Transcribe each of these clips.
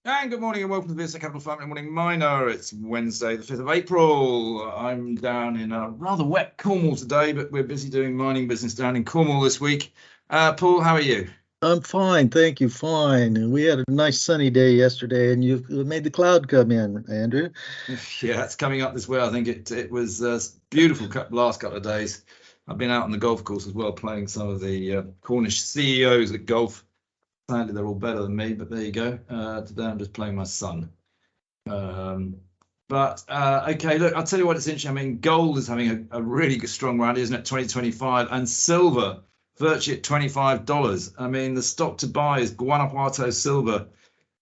And good morning and welcome to the VSA Capital Family Morning Miner. It's Wednesday, the 5th of April. I'm down in a rather wet Cornwall today, but we're busy doing mining business down in Cornwall this week. Paul, how are you? I'm fine, thank you. Fine. We had a nice sunny day yesterday, and you made the cloud come in, Andrew. Yeah, it's coming up this way. I think it was beautiful last couple of days. I've been out on the golf course as well, playing some of the Cornish CEOs at golf. Sadly, they're all better than me, but there you go. Today I'm just playing my son. Okay, look, I'll tell you what, it's interesting. I mean, gold is having a really good, strong rally, isn't it? 2025, and silver virtually at $25. I mean, the stock to buy is Guanajuato silver.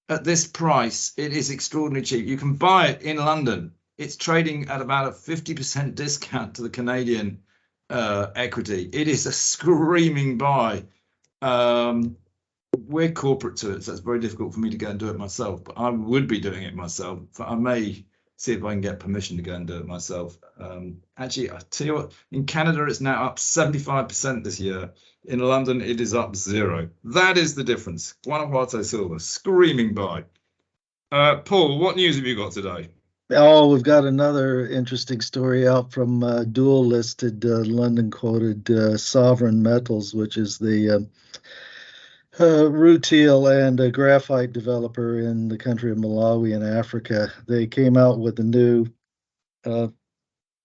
At this price, it is extraordinarily cheap. You can buy it in London. It's trading at about a 50% discount to the Canadian equity. It is a screaming buy. We're corporate to it, so it's very difficult for me to go and do it myself, but I would be doing it myself. I may see if I can get permission to go and do it myself. Actually, I tell you what, in Canada, it's now up 75% this year. In London, it is up 0. That is the difference. Guanajuato silver, screaming buy. Paul, what news have you got today? Oh, we've got another interesting story out from dual listed London quoted Sovereign Metals, which is the rutile and a graphite developer in the country of Malawi in Africa. They came out with a new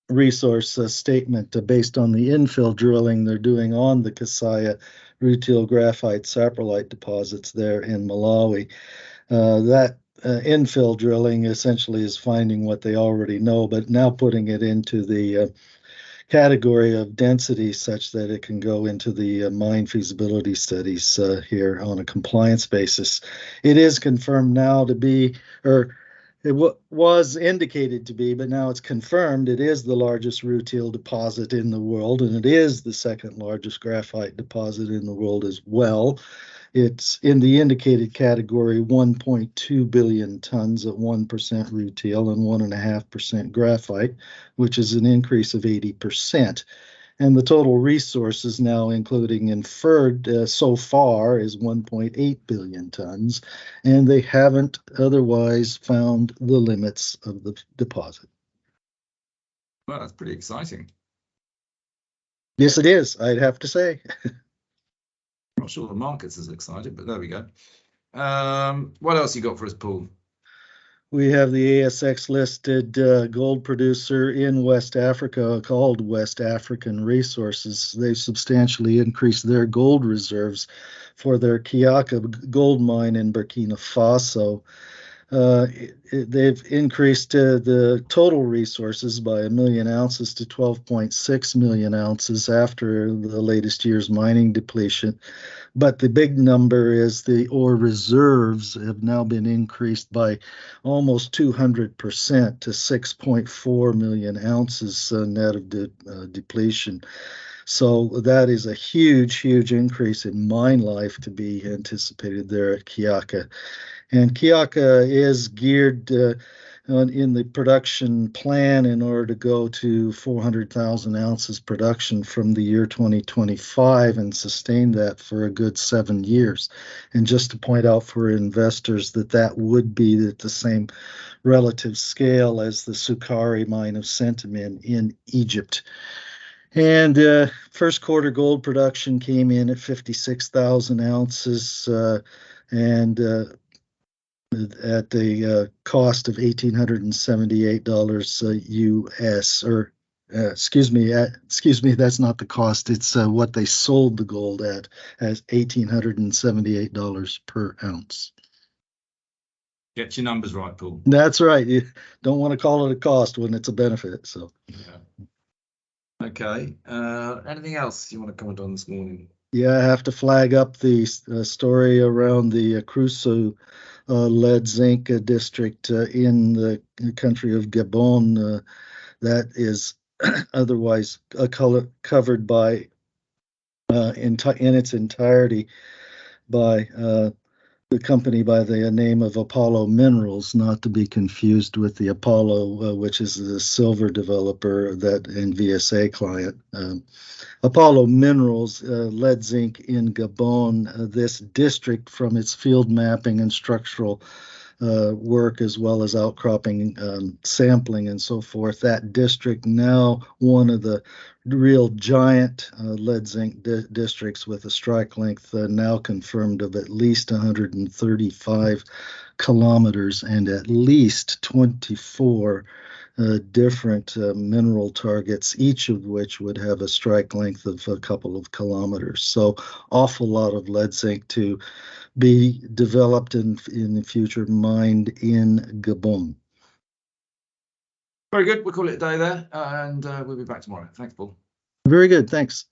resource statement based on the infill drilling they're doing on the Kasaya rutile graphite saprolite deposits there in Malawi. That infill drilling essentially is finding what they already know, but now putting it into the category of density such that it can go into the mine feasibility studies here on a compliance basis. It is confirmed now to be, or it was indicated to be, but now it's confirmed it is the largest rutile deposit in the world, and it is the second largest graphite deposit in the world as well. It's in the indicated category 1.2 billion tons at 1% rutile and 1.5% graphite, which is an increase of 80%. And the total resources now, including inferred so far, is 1.8 billion tons, and they haven't otherwise found the limits of the deposit. Well, that's pretty exciting. Yes, it is, I'd have to say. Not sure the market's as excited, but there we go. What else you got for us, Paul? We have the ASX listed gold producer in West Africa called West African Resources. They've substantially increased their gold reserves for their Kiaka gold mine in Burkina Faso. They've increased the total resources by 1 million ounces to 12.6 million ounces after the latest year's mining depletion. But the big number is the ore reserves have now been increased by almost 200% to 6.4 million ounces net of depletion. So that is a huge, huge increase in mine life to be anticipated there at Kiaka. And Kiaka is geared in the production plan in order to go to 400,000 ounces production from the year 2025 and sustain that for a good 7 years. And just to point out for investors that would be at the same relative scale as the Sukari mine of Centamin in Egypt. And first quarter gold production came in at 56,000 ounces and at the cost of $1,878 US, or excuse me, that's not the cost. It's what they sold the gold at, as $1,878 per ounce. Get your numbers right, Paul. That's right. You don't want to call it a cost when it's a benefit. So. Yeah. Okay. Anything else you want to comment on this morning? Yeah, I have to flag up the story around the Crusoe lead zinc district in the country of Gabon that is otherwise covered by in its entirety by the company by the name of Apollo Minerals, not to be confused with the Apollo, which is the silver developer that and VSA client. Apollo Minerals, lead zinc in Gabon, this district from its field mapping and structural work as well as outcropping sampling and so forth. That district now one of the real giant lead zinc districts with a strike length now confirmed of at least 135 kilometers and at least 24 different mineral targets, each of which would have a strike length of a couple of kilometers. So awful lot of lead zinc to be developed in the future, mined in Gabon. Very good. We'll call it a day there, and we'll be back tomorrow. Thanks, Paul. Very good. Thanks.